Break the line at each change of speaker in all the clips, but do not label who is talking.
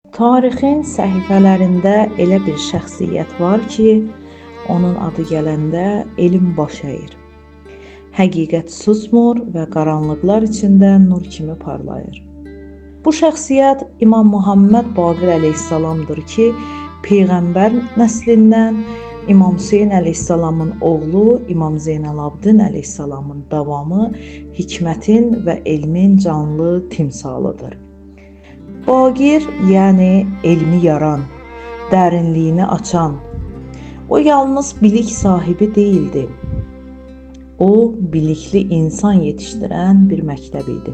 Tarixin səhifələrində elə bir şəxsiyyət var ki, onun adı gələndə elm baş əyir. Həqiqət susmur və qaranlıqlar içində nur kimi parlayır. Bu şəxsiyyət İmam Muhammed Baqir əleyhissalamdır ki, Peyğəmbər nəslindən İmam Hüseyn əleyhissalamın oğlu İmam Zeynalabdin əleyhissalamın davamı, hikmətin və elmin canlı timsalıdır. Baqir, yəni elmi yaran, dərinliyini açan. O yalnız bilik sahibi değildi. O, bilikli insan yetişdirən bir məktəb idi.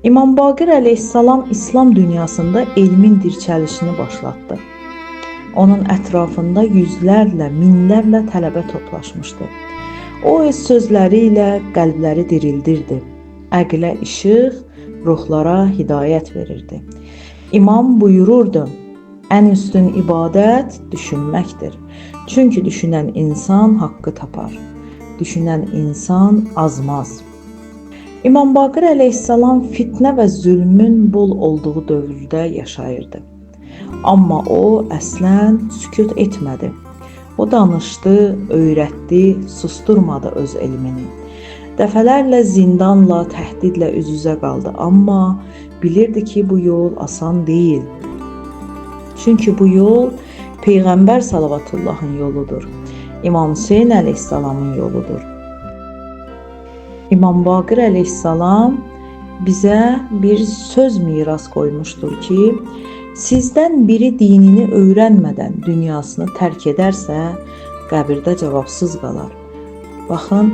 İmam Baqir əleyhissalam İslam dünyasında elmin dirçəlişini başlatdı. Onun ətrafında yüzlərlə, minlərlə tələbə toplaşmışdı. O, öz sözləri ilə qəlbləri dirildirdi. Əqlə işıq, ruhlara hidayət verirdi. İmam buyururdu, ən üstün ibadət düşünməkdir. Çünki düşünən insan haqqı tapar. Düşünən insan azmaz. İmam Baqir əleyhissalam fitnə və zülmün bol olduğu dövrdə yaşayırdı. Amma o əslən sükut etmədi. O danışdı, öyrətdi, susturmadı öz elmini. Dəfələrlə zindanla, təhdidlə üz-üzə qaldı, amma bilirdi ki, bu yol asan deyil. Çünki bu yol Peyğəmbər Salavatullahın yoludur. İmam Hüseyn əleyhissalamın yoludur. İmam Baqir əleyhissalam bizə bir söz miras qoymuşdur ki, sizdən biri dinini öyrənmədən dünyasını tərk edərsə, qəbirdə cavabsız qalar. Baxın,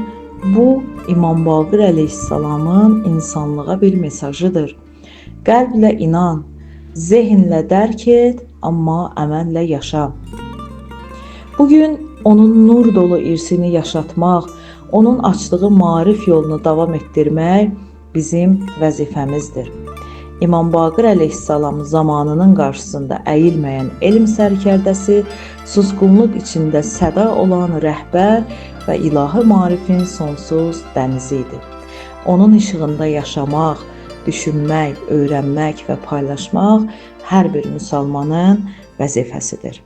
bu İmam Baqir əleyhissalamın insanlığa bir mesajıdır. Qəlblə inan, zehinlə dərk et, amma əməllə yaşa. Bugün onun nur dolu irsini yaşatmaq, onun açdığı maarif yolunu davam etdirmək bizim vəzifəmizdir. İmam Baqir əleyhissalam zamanının qarşısında əyilməyən elm sərkərdəsi, susqunluq içində səda olan rəhbər və ilahi maarifin sonsuz dənizi idi. Onun işığında yaşamaq, düşünmək, öyrənmək və paylaşmaq hər bir müsəlmanın vəzifəsidir.